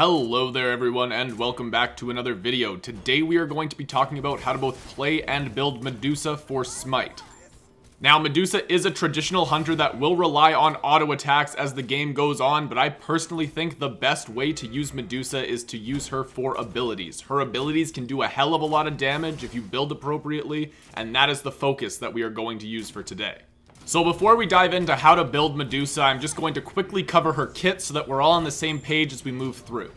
Hello there everyone and welcome back to another video. Today we are going to be talking about how to both play and build Medusa for Smite. Now Medusa is a traditional hunter that will rely on auto attacks as the game goes on, but I personally think the best way to use Medusa is to use her for abilities. Her abilities can do a hell of a lot of damage if you build appropriately, and that is the focus that we are going to use for today. So before we dive into how to build Medusa, I'm just going to quickly cover her kit so that we're all on the same page as we move through.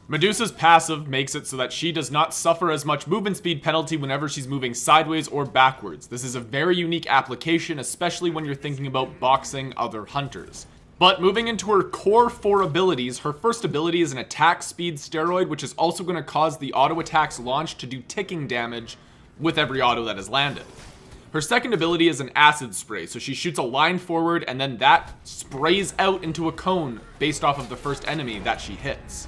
Medusa's passive makes it so that she does not suffer as much movement speed penalty whenever she's moving sideways or backwards. This is a very unique application, especially when you're thinking about boxing other hunters. But moving into her core 4 abilities, her first ability is an attack speed steroid, which is also going to cause the auto attack's launch to do ticking damage with every auto that is landed. Her second ability is an acid spray, so she shoots a line forward and then that sprays out into a cone based off of the first enemy that she hits.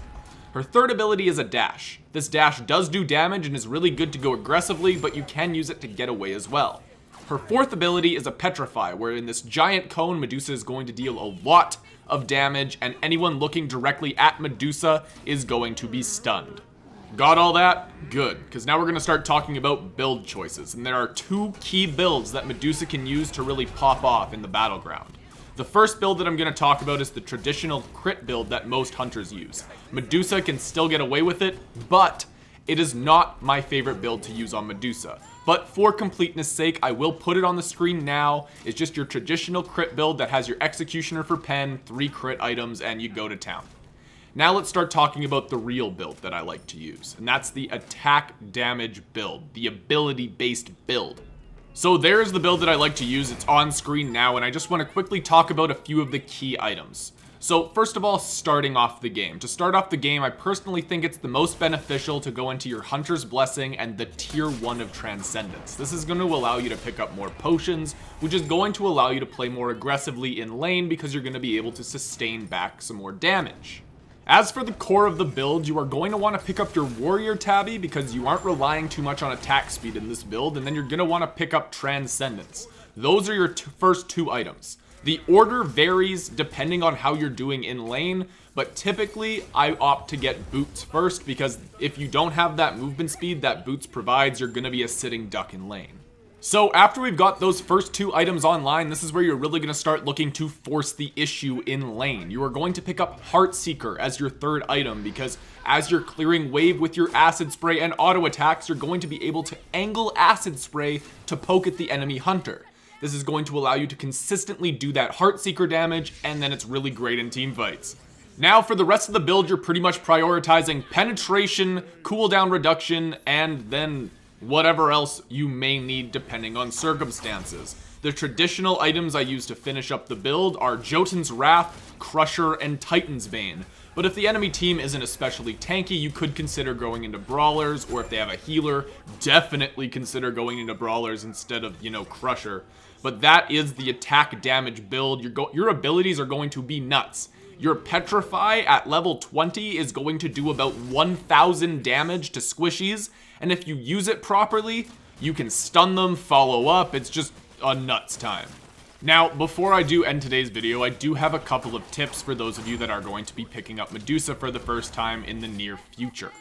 Her third ability is a dash. This dash does do damage and is really good to go aggressively, but you can use it to get away as well. Her fourth ability is a petrify, where in this giant cone, Medusa is going to deal a lot of damage and anyone looking directly at Medusa is going to be stunned. Got all that? Good, because now we're going to start talking about build choices, and there are 2 key builds that Medusa can use to really pop off in the battleground. The first build that I'm going to talk about is the traditional crit build that most hunters use. Medusa can still get away with it, but it is not my favorite build to use on Medusa. But for completeness sake, I will put it on the screen now. It's just your traditional crit build that has your Executioner for pen, 3 crit items, and you go to town. Now let's start talking about the real build that I like to use, and that's the attack damage build, the ability-based build. So there's the build that I like to use. It's on screen now, and I just want to quickly talk about a few of the key items. So first of all, starting off the game. To start off the game, I personally think it's the most beneficial to go into your Hunter's Blessing and the Tier 1 of Transcendence. This is going to allow you to pick up more potions, which is going to allow you to play more aggressively in lane because you're going to be able to sustain back some more damage. As for the core of the build, you are going to want to pick up your Warrior Tabby because you aren't relying too much on attack speed in this build, and then you're going to want to pick up Transcendence. Those are your first 2 items. The order varies depending on how you're doing in lane, but typically I opt to get Boots first because if you don't have that movement speed that Boots provides, you're going to be a sitting duck in lane. So after we've got those first 2 items online, this is where you're really going to start looking to force the issue in lane. You are going to pick up Heartseeker as your 3rd item because as you're clearing wave with your acid spray and auto attacks, you're going to be able to angle acid spray to poke at the enemy hunter. This is going to allow you to consistently do that Heartseeker damage, and then it's really great in team fights. Now for the rest of the build, you're pretty much prioritizing penetration, cooldown reduction, and then whatever else you may need depending on circumstances. The traditional items I use to finish up the build are Jotun's Wrath, Crusher, and Titan's Bane. But if the enemy team isn't especially tanky, you could consider going into Brawlers, or if they have a healer, definitely consider going into Brawlers instead of, Crusher. But that is the attack damage build. Your abilities are going to be nuts. Your Petrify at level 20 is going to do about 1,000 damage to squishies, and if you use it properly, you can stun them, follow up, it's just a nuts time. Now, before I do end today's video, I do have a couple of tips for those of you that are going to be picking up Medusa for the first time in the near future.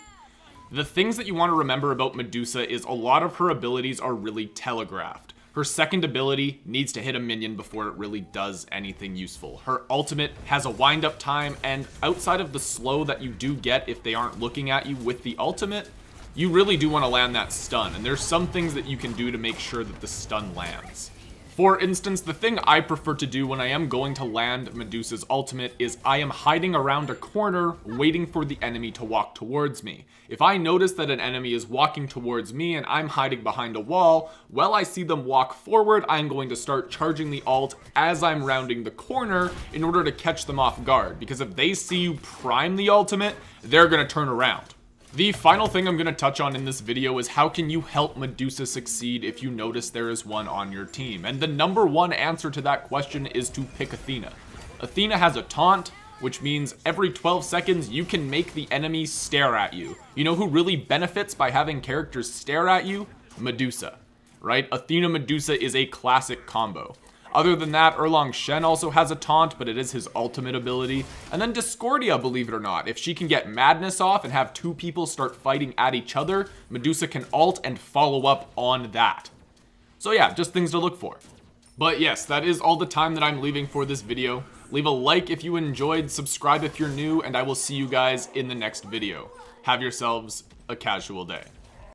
The things that you want to remember about Medusa is a lot of her abilities are really telegraphed. Her second ability needs to hit a minion before it really does anything useful. Her ultimate has a wind-up time, and outside of the slow that you do get if they aren't looking at you with the ultimate, you really do want to land that stun, and there's some things that you can do to make sure that the stun lands. For instance, the thing I prefer to do when I am going to land Medusa's ultimate is I am hiding around a corner waiting for the enemy to walk towards me. If I notice that an enemy is walking towards me and I'm hiding behind a wall, while I see them walk forward, I'm going to start charging the ult as I'm rounding the corner in order to catch them off guard, because if they see you prime the ultimate, they're going to turn around. The final thing I'm going to touch on in this video is how can you help Medusa succeed if you notice there is one on your team. And the number 1 answer to that question is to pick Athena. Athena has a taunt, which means every 12 seconds you can make the enemy stare at you. You know who really benefits by having characters stare at you? Medusa, right? Athena Medusa is a classic combo. Other than that, Erlang Shen also has a taunt, but it is his ultimate ability. And then Discordia, believe it or not, if she can get Madness off and have two people start fighting at each other, Medusa can ult and follow up on that. So yeah, just things to look for. But yes, that is all the time that I'm leaving for this video. Leave a like if you enjoyed, subscribe if you're new, and I will see you guys in the next video. Have yourselves a casual day.